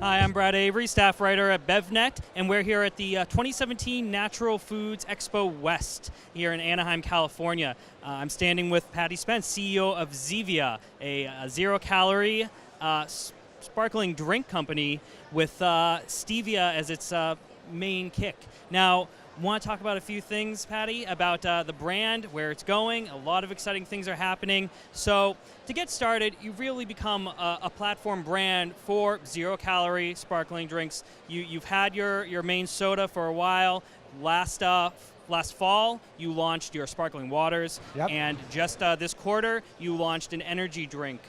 Hi, I'm Brad Avery, staff writer at BevNET, and we're here at the 2017 Natural Products Expo West here in Anaheim, California. I'm standing with Paddy Spence, CEO of Zevia, a zero-calorie sparkling drink company with stevia as its main kick. Now, want to talk about a few things, Paddy, about the brand, where it's going. A lot of exciting things are happening. So to get started, you've really become a platform brand for zero-calorie sparkling drinks. You've had your main soda for a while. Last fall, you launched your sparkling waters, Yep. and just this quarter, you launched an energy drink.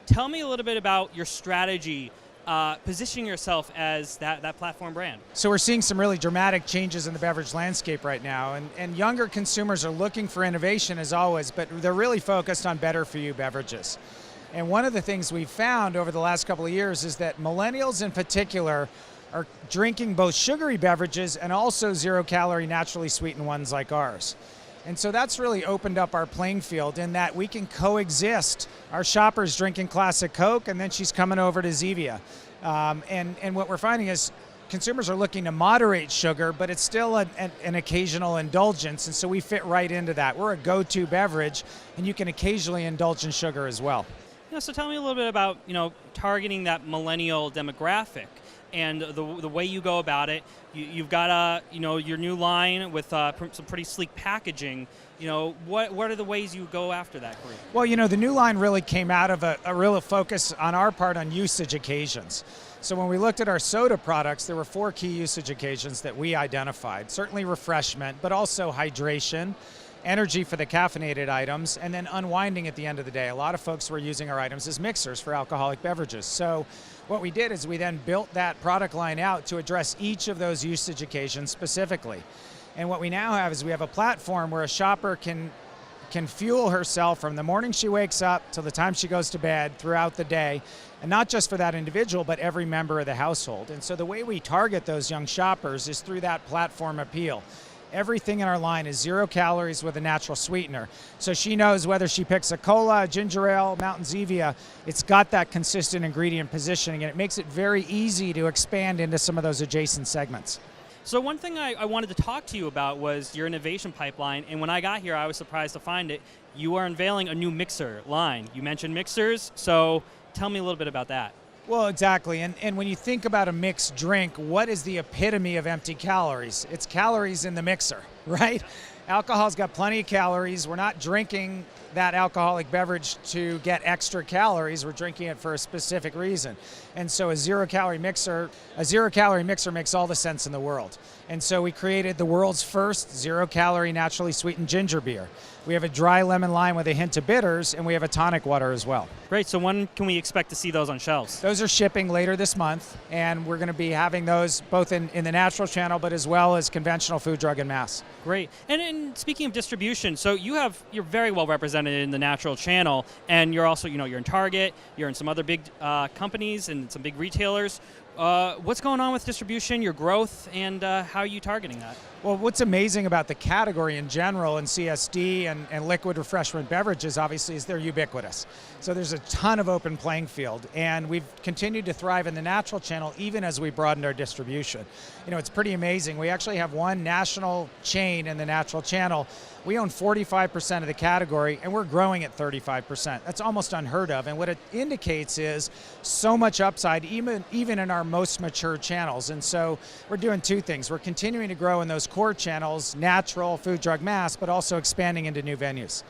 Tell me a little bit about your strategy positioning yourself as that platform brand. So we're seeing some really dramatic changes in the beverage landscape right now, and younger consumers are looking for innovation as always, but they're really focused on better-for-you beverages. And one of the things we've found over the last couple of years is that millennials in particular are drinking both sugary beverages and also zero-calorie naturally sweetened ones like ours. And so that's really opened up our playing field in that we can coexist. Our shopper's drinking classic Coke, and then she's coming over to Zevia. And what we're finding is consumers are looking to moderate sugar, but it's still an occasional indulgence, and so we fit right into that. We're a go-to beverage, and you can occasionally indulge in sugar as well. So tell me a little bit about targeting that millennial demographic and the way you go about it. You've got your new line with some pretty sleek packaging. What are the ways you go after that group? Well, the new line really came out of a real focus on our part on usage occasions. So when we looked at our soda products, there were 4 key usage occasions that we identified. Certainly refreshment, but also hydration, energy for the caffeinated items, and then unwinding at the end of the day. A lot of folks were using our items as mixers for alcoholic beverages. So what we did is we then built that product line out to address each of those usage occasions specifically. And what we now have is we have a platform where a shopper can fuel herself from the morning she wakes up till the time she goes to bed throughout the day, and not just for that individual, but every member of the household. And so the way we target those young shoppers is through that platform appeal. Everything in our line is 0 calories with a natural sweetener. So she knows whether she picks a cola, a ginger ale, Mountain Zevia, it's got that consistent ingredient positioning, and it makes it very easy to expand into some of those adjacent segments. So one thing I wanted to talk to you about was your innovation pipeline, and when I got here, I was surprised to find it. You are unveiling a new mixer line. You mentioned mixers, so tell me a little bit about that. Well, exactly. And when you think about a mixed drink, what is the epitome of empty calories? It's calories in the mixer, right? Alcohol's got plenty of calories. We're not drinking that alcoholic beverage to get extra calories. We're drinking it for a specific reason. And so a zero-calorie mixer makes all the sense in the world. And so we created the world's first zero-calorie naturally sweetened ginger beer. We have a dry lemon lime with a hint of bitters, and we have a tonic water as well. Great, so when can we expect to see those on shelves? Those are shipping later this month, and we're going to be having those both in the natural channel, but as well as conventional food, drug, and mass. Great, and speaking of distribution, so you're very well represented in the natural channel, and you're also, you're in Target, you're in some other big companies and some big retailers. What's going on with distribution, your growth, and how are you targeting that? Well, what's amazing about the category in general and CSD and liquid refreshment beverages, obviously, is they're ubiquitous. So there's a ton of open playing field, and we've continued to thrive in the natural channel even as we broadened our distribution. It's pretty amazing. We actually have one national chain in the natural channel. We own 45% of the category, and we're growing at 35%. That's almost unheard of, and what it indicates is so much upside, even in our most mature channels. And so we're doing 2 things. We're continuing to grow in those core channels, natural, food, drug, mass, but also expanding into new venues.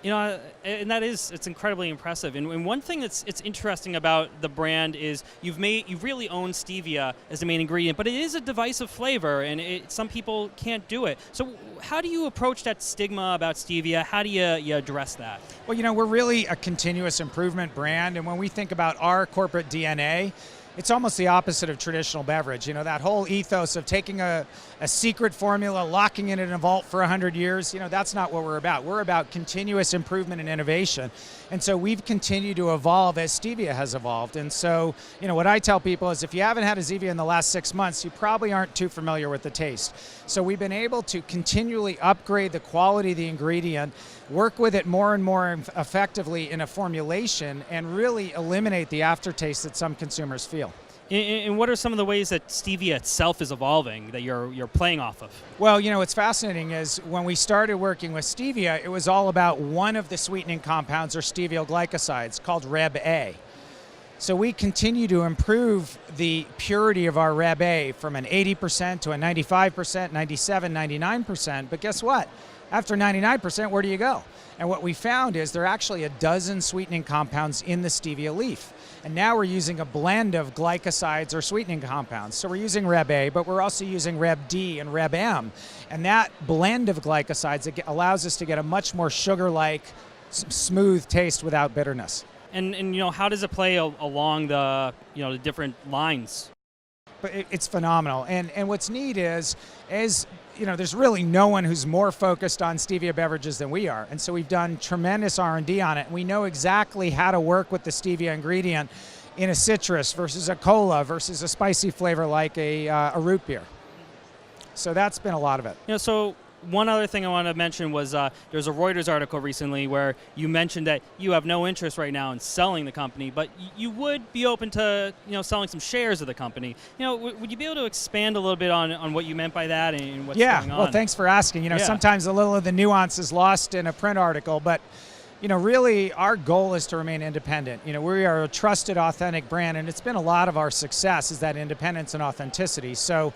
And it's incredibly impressive. And one thing it's interesting about the brand is you've really owned stevia as the main ingredient, but it is a divisive flavor, and some people can't do it. So how do you approach that stigma about stevia? How do you address that? Well, we're really a continuous improvement brand, and when we think about our corporate DNA, it's almost the opposite of traditional beverage. That whole ethos of taking a secret formula, locking it in a vault for 100 years, that's not what we're about. We're about continuous improvement and innovation. And so we've continued to evolve as stevia has evolved. And so, what I tell people is if you haven't had a Zevia in the last 6 months, you probably aren't too familiar with the taste. So we've been able to continually upgrade the quality of the ingredient, work with it more and more effectively in a formulation, and really eliminate the aftertaste that some consumers feel. And what are some of the ways that stevia itself is evolving that you're playing off of? Well, what's fascinating is when we started working with stevia, it was all about one of the sweetening compounds or stevioglycosides called Reb A. So we continue to improve the purity of our Reb A from an 80% to a 95%, 97, 99%. But guess what? After 99%, where do you go? And what we found is there are actually a dozen sweetening compounds in the stevia leaf. And now we're using a blend of glycosides or sweetening compounds. So we're using Reb A, but we're also using Reb D and Reb M. And that blend of glycosides allows us to get a much more sugar-like, smooth taste without bitterness. And how does it play along the the different lines? But it's phenomenal. And what's neat is there's really no one who's more focused on stevia beverages than we are. And so we've done tremendous R&D on it. And we know exactly how to work with the stevia ingredient in a citrus versus a cola versus a spicy flavor like a root beer. So that's been a lot of it. So one other thing I want to mention was there's a Reuters article recently where you mentioned that you have no interest right now in selling the company, but you would be open to selling some shares of the company. Would you be able to expand a little bit on what you meant by that and what's going on? Yeah, well, thanks for asking. Sometimes a little of the nuance is lost in a print article, but really our goal is to remain independent. We are a trusted, authentic brand, and it's been a lot of our success is that independence and authenticity. So,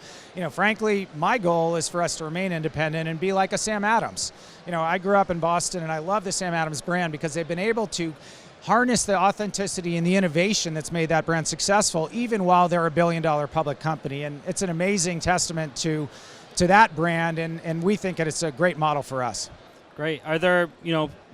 frankly, my goal is for us to remain independent and be like a Sam Adams. I grew up in Boston, and I love the Sam Adams brand because they've been able to harness the authenticity and the innovation that's made that brand successful, even while they're a billion-dollar public company. And it's an amazing testament to that brand, and we think that it's a great model for us. Great. Are there,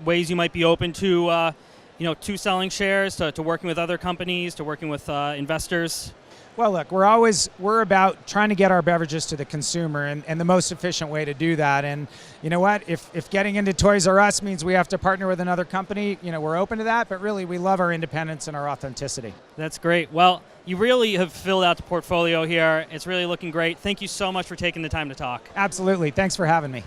ways you might be open to, to selling shares, to working with other companies, to working with investors? Well, look, we're about trying to get our beverages to the consumer, and the most efficient way to do that. And you know what? If getting into Toys R Us means we have to partner with another company, we're open to that. But really, we love our independence and our authenticity. That's great. Well, you really have filled out the portfolio here. It's really looking great. Thank you so much for taking the time to talk. Absolutely. Thanks for having me.